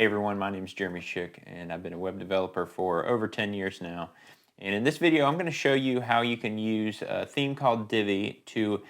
Hey everyone, my name is Jeremy Schick and I've been a web developer for over 10 years now. And in this video, I'm going to show you how you can use a theme called Divi to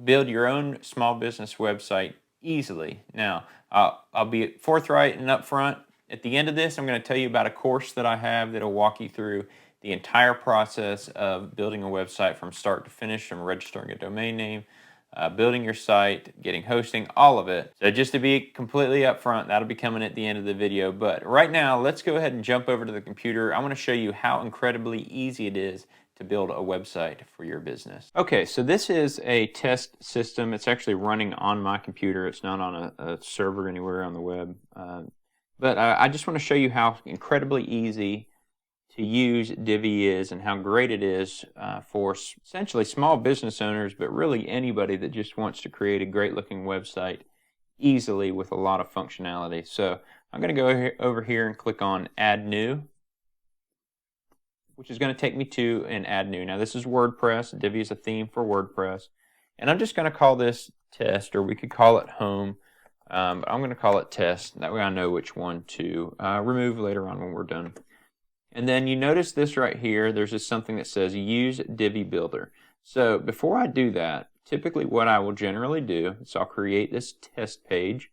build your own small business website easily. Now, I'll be forthright and upfront. At the end of this, I'm going to tell you about a course that I have that'll walk you through the entire process of building a website from start to finish, from registering a domain name, building your site, getting hosting, all of it. So just to be completely upfront, that'll be coming at the end of the video. But right now, let's go ahead and jump over to the computer. I want to show you how incredibly easy it is to build a website for your business. Okay, so this is a test system. It's actually running on my computer. It's not on a server anywhere on the web. But I just want to show you how incredibly easy to use Divi is and how great it is for essentially small business owners, but really anybody that just wants to create a great looking website easily with a lot of functionality. So I'm going to go over here and click on Add New, which is going to take me to an Add New. Now this is WordPress. Divi is a theme for WordPress. And I'm just going to call this Test, or we could call it Home. But I'm going to call it Test. That way I know which one to remove later on when we're done. And then you notice this right here, there's just something that says Use Divi Builder. So before I do that, typically what I will generally do is I'll create this test page.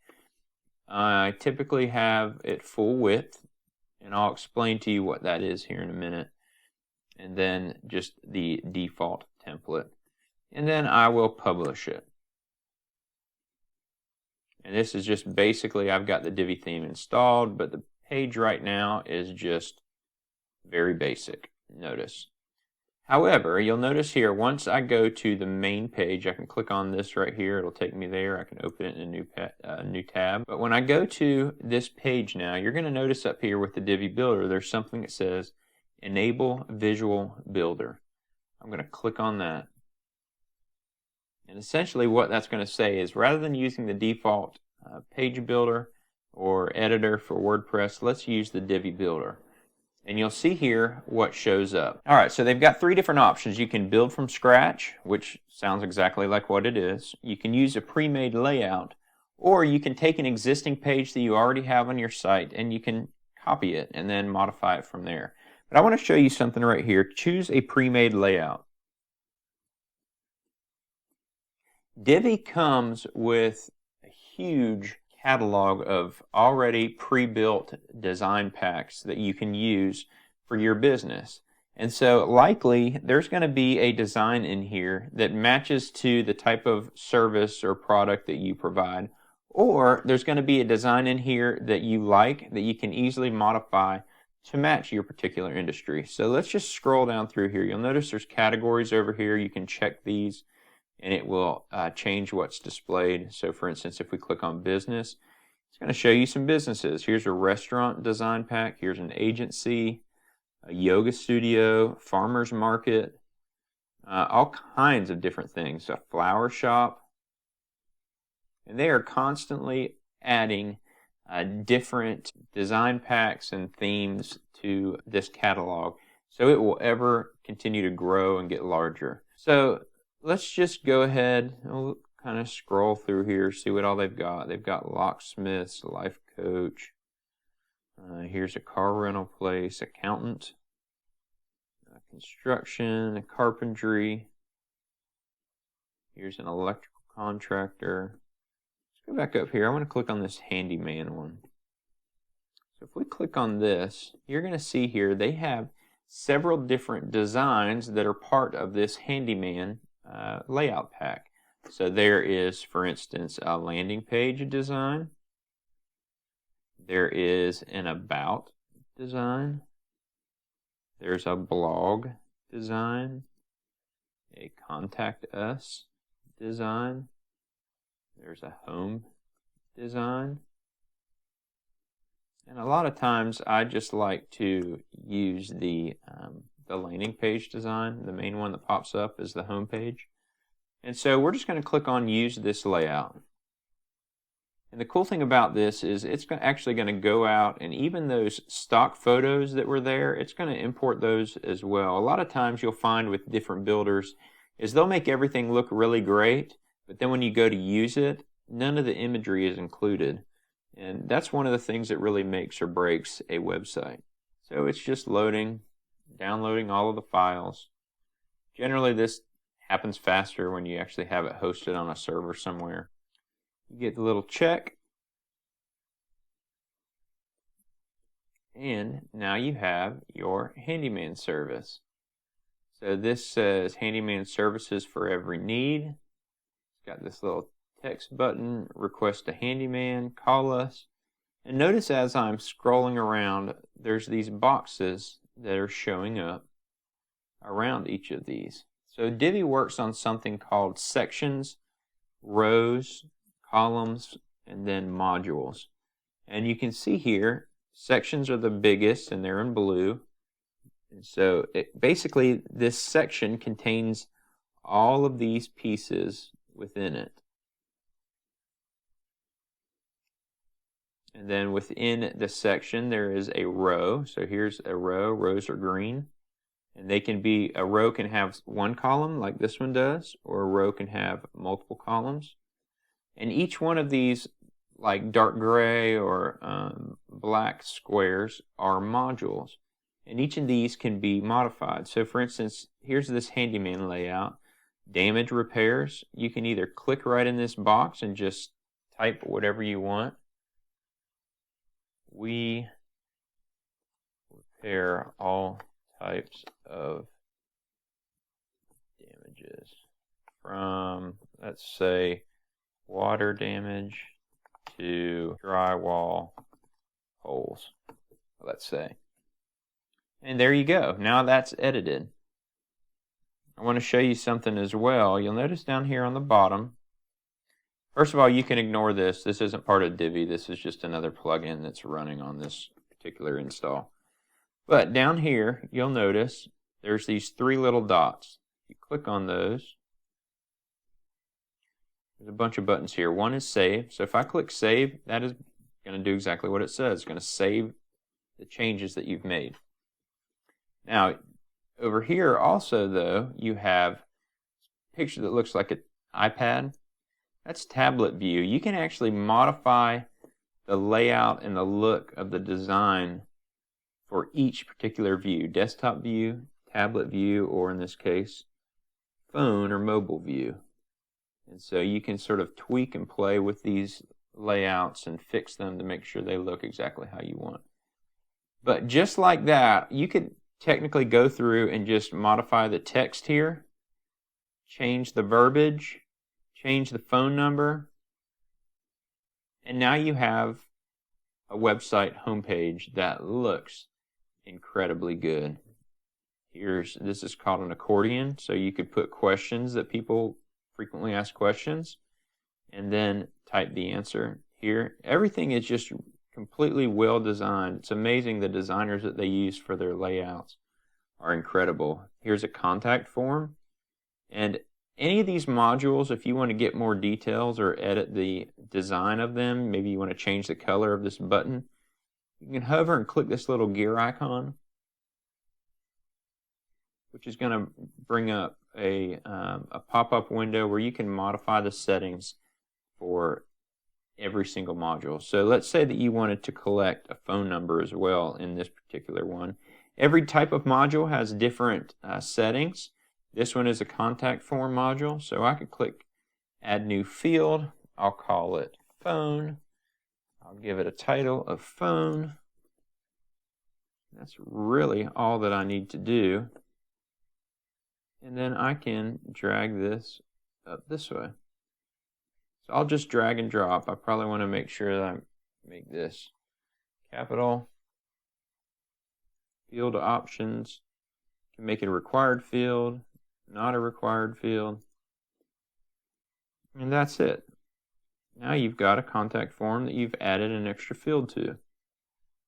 I typically have it full width, and I'll explain to you what that is here in a minute. And then just the default template. And then I will publish it. And this is just basically, I've got the Divi theme installed, but the page right now is just very basic, notice. However, you'll notice here, once I go to the main page, I can click on this right here. It'll take me there. I can open it in a new tab. But when I go to this page now, you're going to notice up here with the Divi Builder, there's something that says Enable Visual Builder. I'm going to click on that. And essentially what that's going to say is, rather than using the default page builder or editor for WordPress, let's use the Divi Builder. And you'll see here what shows up. All right, so they've got three different options. You can build from scratch, which sounds exactly like what it is. You can use a pre-made layout, or you can take an existing page that you already have on your site and you can copy it and then modify it from there. But I want to show you something right here. Choose a pre-made layout. Divi comes with a huge catalog of already pre-built design packs that you can use for your business. And so likely there's going to be a design in here that matches to the type of service or product that you provide, or there's going to be a design in here that you like that you can easily modify to match your particular industry. So let's just scroll down through here. You'll notice there's categories over here. You can check these and it will change what's displayed. So for instance, if we click on business, it's going to show you some businesses. Here's a restaurant design pack. Here's an agency, a yoga studio, farmer's market, all kinds of different things, a flower shop. And they are constantly adding different design packs and themes to this catalog. So it will ever continue to grow and get larger. So let's just go ahead and we'll kind of scroll through here, see what all they've got. They've got locksmiths, life coach. Here's a car rental place, accountant, construction, carpentry. Here's an electrical contractor. Let's go back up here. I want to click on this handyman one. So if we click on this, you're going to see here they have several different designs that are part of this handyman layout pack. So there is, for instance, a landing page design. There is an about design. There's a blog design. A contact us design. There's a home design. And a lot of times I just like to use the landing page design. The main one that pops up is the home page. And so we're just going to click on Use This Layout. And the cool thing about this is it's actually going to go out, and even those stock photos that were there, it's going to import those as well. A lot of times you'll find with different builders is they'll make everything look really great, but then when you go to use it, none of the imagery is included. And that's one of the things that really makes or breaks a website. So it's just loading, downloading all of the files. Generally, this happens faster when you actually have it hosted on a server somewhere. You get the little check, and now you have your handyman service. So this says handyman services for every need. It's got this little text button, request a handyman, call us. And notice as I'm scrolling around, there's these boxes that are showing up around each of these. So Divi works on something called sections, rows, columns, and then modules. And you can see here, sections are the biggest and they're in blue. And so basically this section contains all of these pieces within it. And then within the section there is a row. So here's a row, rows are green. And they can be, a row can have one column like this one does, or a row can have multiple columns. And each one of these, like dark gray or black squares, are modules. And each of these can be modified. So for instance, here's this handyman layout. Damage repairs. You can either click right in this box and just type whatever you want. We repair all types of damages from, let's say, water damage to drywall holes, let's say. And there you go. Now that's edited. I want to show you something as well. You'll notice down here on the bottom, first of all, you can ignore this. This isn't part of Divi. This is just another plugin that's running on this particular install. But down here, you'll notice there's these three little dots. You click on those. There's a bunch of buttons here. One is save. So if I click save, that is going to do exactly what it says. It's going to save the changes that you've made. Now, over here also, though, you have a picture that looks like an iPad. That's tablet view. You can actually modify the layout and the look of the design for each particular view, desktop view, tablet view, or in this case, phone or mobile view. And so you can sort of tweak and play with these layouts and fix them to make sure they look exactly how you want. But just like that, you could technically go through and just modify the text here, change the verbiage, change the phone number, and now you have a website homepage that looks incredibly good. This is called an accordion, so you could put questions that people frequently ask questions and then type the answer here. Everything is just completely well designed. It's amazing the designers that they use for their layouts are incredible. Here's a contact form, and any of these modules, if you want to get more details or edit the design of them, maybe you want to change the color of this button, you can hover and click this little gear icon, which is going to bring up a pop-up window where you can modify the settings for every single module. So let's say that you wanted to collect a phone number as well in this particular one. Every type of module has different settings. This one is a contact form module, so I could click add new field. I'll call it phone. I'll give it a title of phone. That's really all that I need to do. And then I can drag this up this way. So I'll just drag and drop. I probably want to make sure that I make this capital. Field options. You can make it a required field, not a required field. And that's it. Now you've got a contact form that you've added an extra field to.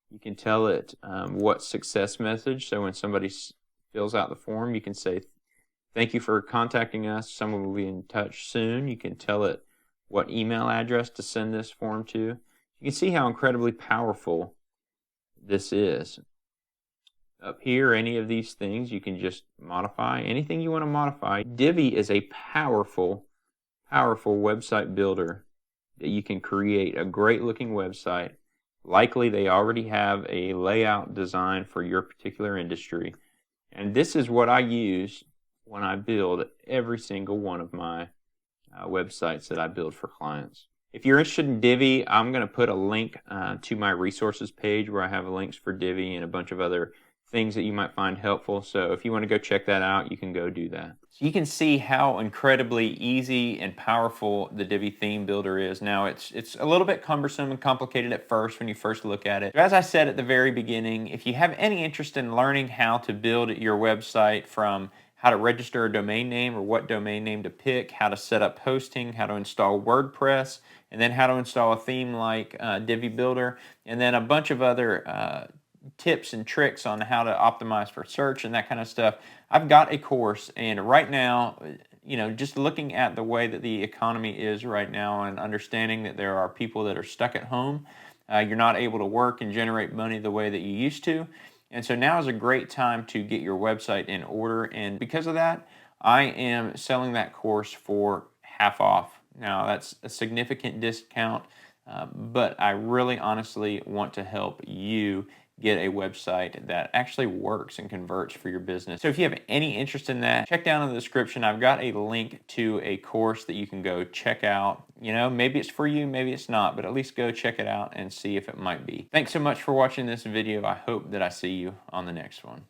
You can tell it what success message. So when somebody fills out the form, you can say, thank you for contacting us. Someone will be in touch soon. You can tell it what email address to send this form to. You can see how incredibly powerful this is. Up here, any of these things, you can just modify. Anything you want to modify. Divi is a powerful, powerful website builder that you can create a great looking website. Likely they already have a layout design for your particular industry. And this is what I use when I build every single one of my websites that I build for clients. If you're interested in Divi, I'm going to put a link to my resources page where I have links for Divi and a bunch of other things that you might find helpful. So if you want to go check that out, you can go do that. So you can see how incredibly easy and powerful the Divi theme builder is. Now it's a little bit cumbersome and complicated at first when you first look at it. But as I said at the very beginning, if you have any interest in learning how to build your website, from how to register a domain name or what domain name to pick, how to set up hosting, how to install WordPress, and then how to install a theme like Divi Builder, and then a bunch of other tips and tricks on how to optimize for search and that kind of stuff. I've got a course, and right now, just looking at the way that the economy is right now and understanding that there are people that are stuck at home, you're not able to work and generate money the way that you used to. And so now is a great time to get your website in order. And because of that, I am selling that course for half off. Now, that's a significant discount, but I really honestly want to help you get a website that actually works and converts for your business. So if you have any interest in that, check down in the description. I've got a link to a course that you can go check out. Maybe it's for you, maybe it's not, but at least go check it out and see if it might be. Thanks so much for watching this video. I hope that I see you on the next one.